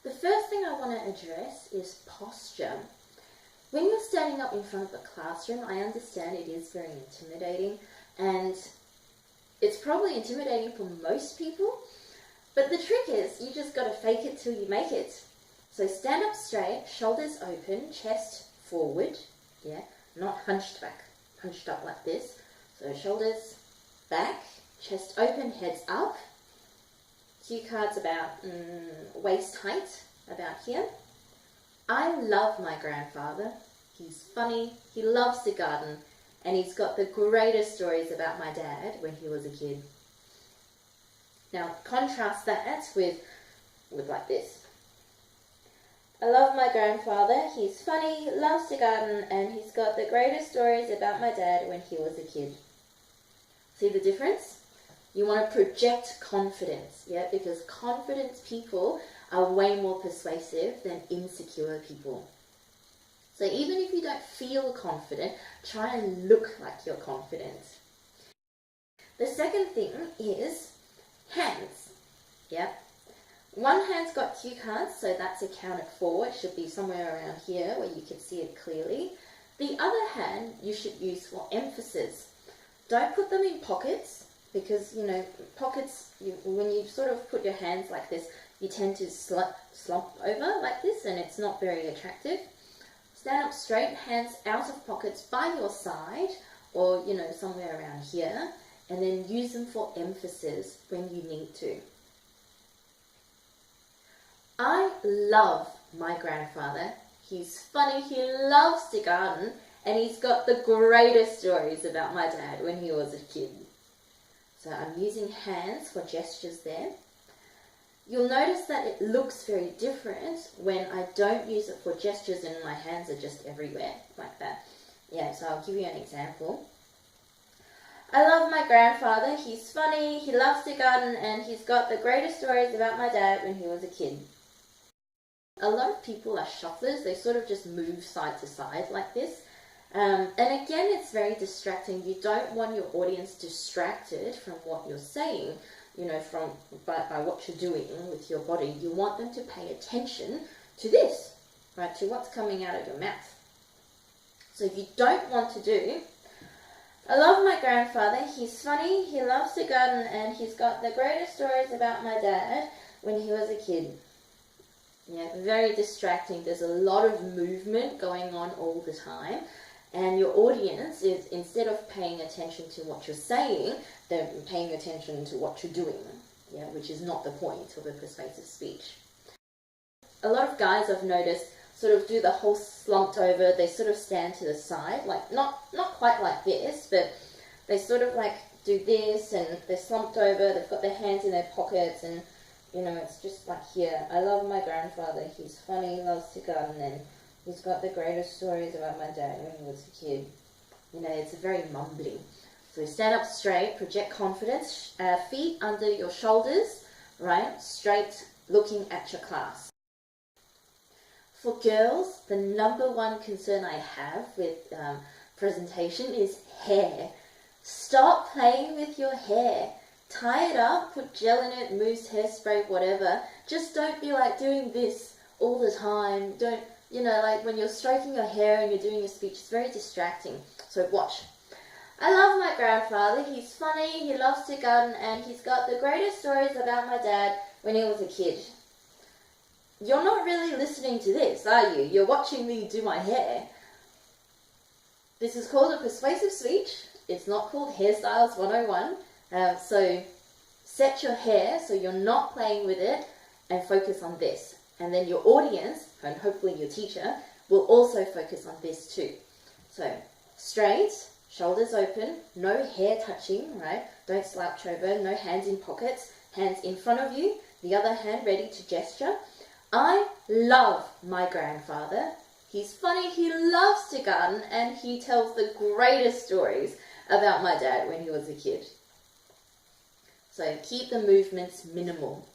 The first thing I want to address is posture. When you're standing up in front of a classroom, I understand it is very intimidating, and it's probably intimidating for most people, but the trick is you just got to fake it till you make it. So stand up straight, shoulders open, chest forward, not hunched back, hunched up like this. So shoulders back, chest open, heads up. Cue cards about waist height, about here. I love my grandfather. He's funny, he loves to garden, and he's got the greatest stories about my dad when he was a kid. Now contrast that with like this. I love my grandfather, he's funny, loves to garden, and he's got the greatest stories about my dad when he was a kid. See the difference? You want to project confidence, because confident people are way more persuasive than insecure people. So even if you don't feel confident, try and look like you're confident. The second thing is hands. One hand's got cue cards, so that's accounted for. It should be somewhere around here where you can see it clearly. The other hand you should use for emphasis. Don't put them in pockets, because, pockets, when you sort of put your hands like this, you tend to slump over like this, and it's not very attractive. Stand up straight, hands out of pockets by your side, or, somewhere around here, and then use them for emphasis when you need to. I love my grandfather. He's funny, he loves to garden, and he's got the greatest stories about my dad when he was a kid. So I'm using hands for gestures there. You'll notice that it looks very different when I don't use it for gestures and my hands are just everywhere, like that. So I'll give you an example. I love my grandfather, he's funny, he loves to garden, and he's got the greatest stories about my dad when he was a kid. A lot of people are shufflers, they sort of just move side to side like this. And again, it's very distracting. You don't want your audience distracted from what you're saying, by what you're doing with your body. You want them to pay attention to this, right, to what's coming out of your mouth. So you don't want to do, I love my grandfather, he's funny, he loves to garden, and he's got the greatest stories about my dad when he was a kid. Very distracting. There's a lot of movement going on all the time. And your audience is, instead of paying attention to what you're saying, they're paying attention to what you're doing, which is not the point of a persuasive speech. A lot of guys I've noticed sort of do the whole slumped over, they sort of stand to the side, like not quite like this, but they sort of like do this, and they're slumped over, they've got their hands in their pockets, and it's just like here. I love my grandfather, he's funny, loves to garden, and he's got the greatest stories about my dad when he was a kid. It's very mumbling. So stand up straight, project confidence, feet under your shoulders, right? Straight, looking at your class. For girls, the number one concern I have with presentation is hair. Stop playing with your hair. Tie it up, put gel in it, mousse, hairspray, whatever. Just don't be like doing this all the time. Don't, like when you're stroking your hair and you're doing your speech, it's very distracting. So watch. I love my grandfather. He's funny, he loves to garden, and he's got the greatest stories about my dad when he was a kid. You're not really listening to this, are you? You're watching me do my hair. This is called a persuasive speech. It's not called Hairstyles 101. So set your hair so you're not playing with it and focus on this. And then your audience, and hopefully your teacher, will also focus on this too. So straight, shoulders open, no hair touching, right? Don't slouch over, no hands in pockets, hands in front of you, the other hand ready to gesture. I love my grandfather. He's funny, he loves to garden, and he tells the greatest stories about my dad when he was a kid. So keep the movements minimal.